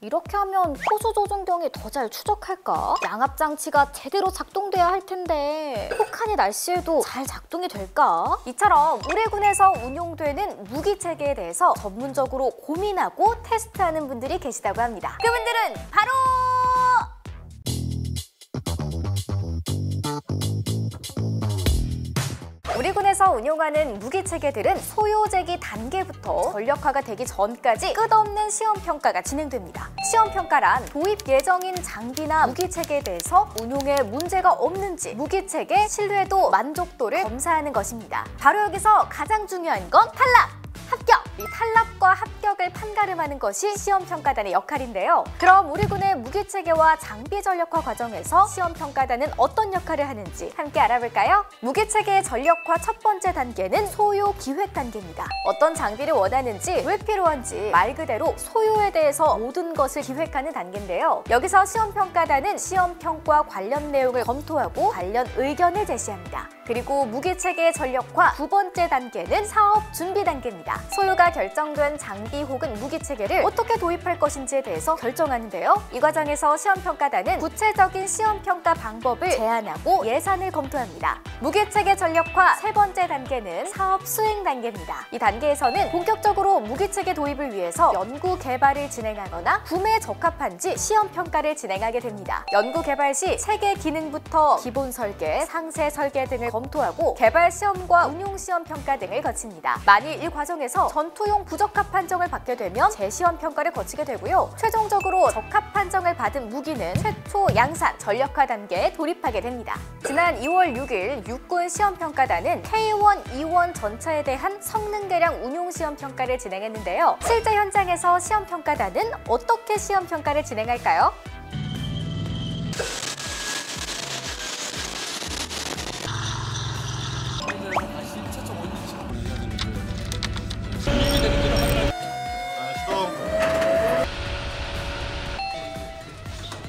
이렇게 하면 호수 조종경이 더 잘 추적할까? 양압장치가 제대로 작동돼야 할 텐데 혹한의 날씨에도 잘 작동이 될까? 이처럼 우리 군에서 운용되는 무기체계에 대해서 전문적으로 고민하고 테스트하는 분들이 계시다고 합니다. 그분들은 바로 우리 군에서 운용하는 무기체계들은 소요제기 단계부터 전력화가 되기 전까지 끝없는 시험평가가 진행됩니다. 시험평가란 도입 예정인 장비나 무기체계에 대해서 운용에 문제가 없는지 무기체계 신뢰도 만족도를 검사하는 것입니다. 바로 여기서 가장 중요한 건 탈락! 합격! 이 탈락과 합격을 판가름하는 것이 시험평가단의 역할인데요. 그럼 우리 군의 무기체계와 장비 전력화 과정에서 시험평가단은 어떤 역할을 하는지 함께 알아볼까요? 무기체계의 전력화 첫 번째 단계는 소요 기획 단계입니다. 어떤 장비를 원하는지, 왜 필요한지 말 그대로 소요에 대해서 모든 것을 기획하는 단계인데요. 여기서 시험평가단은 시험평가 관련 내용을 검토하고 관련 의견을 제시합니다. 그리고 무기체계의 전력화 두 번째 단계는 사업 준비 단계입니다. 소요가 결정된 장비 혹은 무기체계를 어떻게 도입할 것인지에 대해서 결정하는데요. 이 과정에서 시험평가단은 구체적인 시험평가 방법을 제안하고 예산을 검토합니다. 무기체계 전력화 세 번째 단계는 사업 수행 단계입니다. 이 단계에서는 본격적으로 무기체계 도입을 위해서 연구 개발을 진행하거나 구매에 적합한지 시험평가를 진행하게 됩니다. 연구 개발 시 체계 기능부터 기본 설계, 상세 설계 등을 검토하고 개발 시험과 운용 시험 평가 등을 거칩니다. 만일 이 과정에서 전투용 부적합 판정을 받게 되면 재시험 평가를 거치게 되고요. 최종적으로 적합 판정을 받은 무기는 최초 양산 전력화 단계에 돌입하게 됩니다. 지난 2월 6일 육군 시험평가단은 K1, E1 전차에 대한 성능 개량 운용 시험 평가를 진행했는데요. 실제 현장에서 시험평가단은 어떻게 시험 평가를 진행할까요?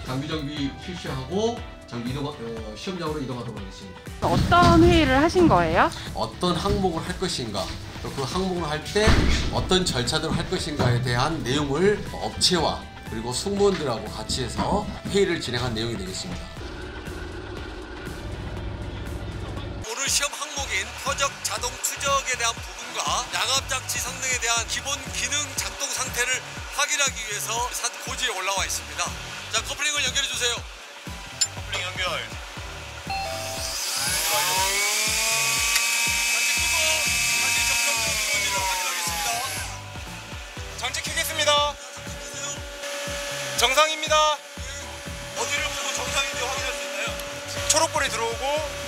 장비 실시하고 시험장으로 이동하도록 하겠습니다. 어떤 회의를 하신 거예요? 어떤 항목을 할 것인가, 또 그 항목을 할 때 어떤 절차들을 할 것인가에 대한 내용을 업체와 그리고 승무원들하고 같이 해서 회의를 진행한 내용이 되겠습니다. 오늘 시험 항목인 표적 자동 추적에 대한 부분과 양압장치 성능에 대한 기본 기능 작동 상태를 확인하기 위해서 산 고지에 올라와 있습니다. 자, 커플링을 연결해 주세요. 커플링 연결. 장치 끄고 다시 정상적으로 이루어지도록 확인하겠습니다. 장치 켜겠습니다. 정상입니다. 어디를 보고 정상인지 확인할 수 있나요? 초록불이 들어오고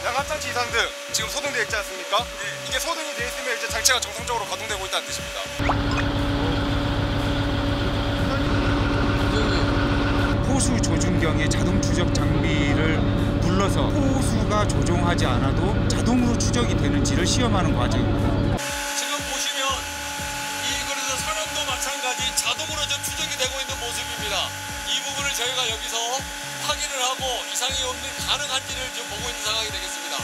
양압장치 이상등 지금 소등되어 있지 않습니까? 네. 이게 소등이 되어 있으면 이제 장치가 정상적으로 가동되고 있다는 뜻입니다. 호수 조준경의 자동 추적 장비를 불러서 호수가 조종하지 않아도 자동으로 추적이 되는지를 시험하는 과정입니다. 지금 보시면 이 그래서 산업도 마찬가지 자동으로 좀 추적이 되고 있는 모습입니다. 이 부분을 저희가 여기서 확인을 하고 이상이 없는 가능한지를 좀 보고 있는 상황이 되겠습니다.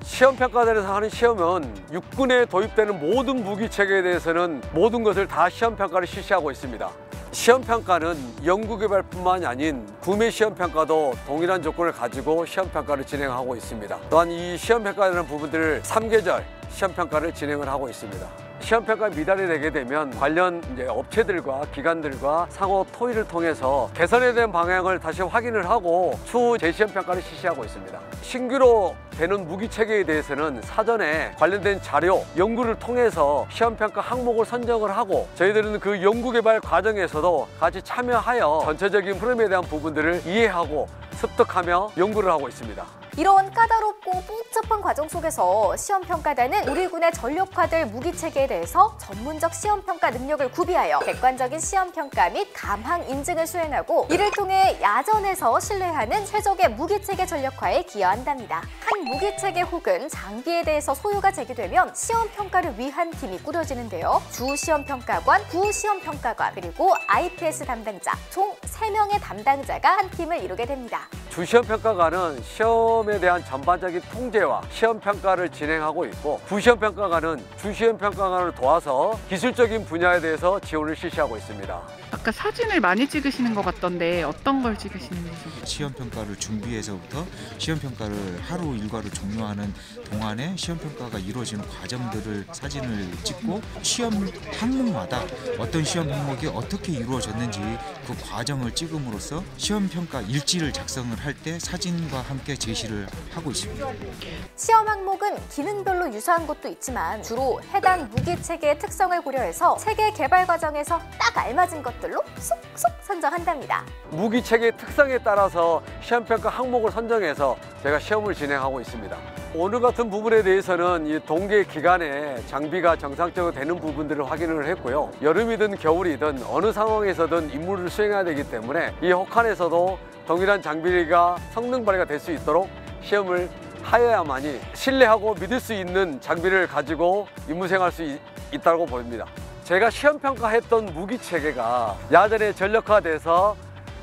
시험평가단에서 하는 시험은 육군에 도입되는 모든 무기체계에 대해서는 모든 것을 다 시험평가를 실시하고 있습니다. 시험평가는 연구개발뿐만이 아닌 구매 시험평가도 동일한 조건을 가지고 시험평가를 진행하고 있습니다. 또한 이 시험평가라는 부분들을 3계절 시험평가를 진행을 하고 있습니다. 시험평가 미달이 되게 되면 관련 업체들과 기관들과 상호 토의를 통해서 개선에 대한 방향을 다시 확인을 하고 추후 재시험평가를 실시하고 있습니다. 신규로 되는 무기체계에 대해서는 사전에 관련된 자료, 연구를 통해서 시험평가 항목을 선정을 하고 저희들은 그 연구개발 과정에서도 같이 참여하여 전체적인 흐름에 대한 부분들을 이해하고 습득하며 연구를 하고 있습니다. 이런 까다롭고 복잡한 과정 속에서 시험평가단은 우리 군의 전력화될 무기체계에 대해서 전문적 시험평가 능력을 구비하여 객관적인 시험평가 및 감항 인증을 수행하고 이를 통해 야전에서 신뢰하는 최적의 무기체계 전력화에 기여한답니다. 한 무기체계 혹은 장비에 대해서 소요가 제기되면 시험평가를 위한 팀이 꾸려지는데요. 주시험평가관, 부시험평가관, 그리고 IPS 담당자 총 3명의 담당자가 한 팀을 이루게 됩니다. 주시험평가관은 시험에 대한 전반적인 통제와 시험평가를 진행하고 있고 부시험평가관은 주시험평가관을 도와서 기술적인 분야에 대해서 지원을 실시하고 있습니다. 보니까 사진을 많이 찍으시는 것 같던데 어떤 걸 찍으시는지. 시험평가를 준비해서부터 시험평가를 하루 일과를 종료하는 동안에 시험평가가 이루어지는 과정들을 사진을 찍고 시험 항목마다 어떤 시험 항목이 어떻게 이루어졌는지 그 과정을 찍음으로써 시험평가 일지를 작성을 할 때 사진과 함께 제시를 하고 있습니다. 시험 항목은 기능별로 유사한 것도 있지만 주로 해당 무기체계의 특성을 고려해서 체계 개발 과정에서 딱 알맞은 것들로 쏙쏙 선정한답니다. 무기체계의 특성에 따라서 시험평가 항목을 선정해서 제가 시험을 진행하고 있습니다. 오늘 같은 부분에 대해서는 이 동계 기간에 장비가 정상적으로 되는 부분들을 확인을 했고요. 여름이든 겨울이든 어느 상황에서든 임무를 수행해야 되기 때문에 이 혹한에서도 동일한 장비가 성능 발휘가 될 수 있도록 시험을 하여야만이 신뢰하고 믿을 수 있는 장비를 가지고 임무 수행할 수 있다고 보입니다. 제가 시험평가했던 무기체계가 야전에 전력화돼서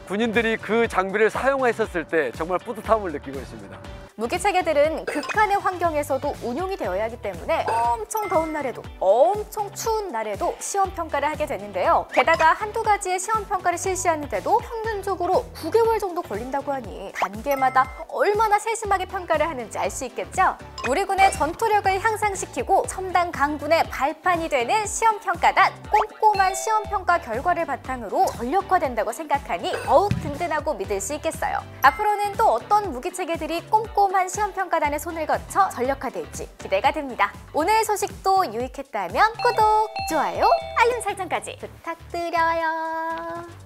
군인들이 그 장비를 사용했었을 때 정말 뿌듯함을 느끼고 있습니다. 무기체계들은 극한의 환경에서도 운용이 되어야 하기 때문에 엄청 더운 날에도 엄청 추운 날에도 시험평가를 하게 되는데요. 게다가 한두 가지의 시험평가를 실시하는데도 평균적으로 9개월 정도 걸린다고 하니 단계마다 얼마나 세심하게 평가를 하는지 알 수 있겠죠? 우리 군의 전투력을 향상시키고 첨단 강군의 발판이 되는 시험평가단, 꼼꼼한 시험평가 결과를 바탕으로 전력화된다고 생각하니 더욱 든든하고 믿을 수 있겠어요. 앞으로는 또 어떤 무기체계들이 꼼꼼한 시험평가단의 손을 거쳐 전력화될지 기대가 됩니다. 오늘 소식도 유익했다면 구독, 좋아요, 알림 설정까지 부탁드려요.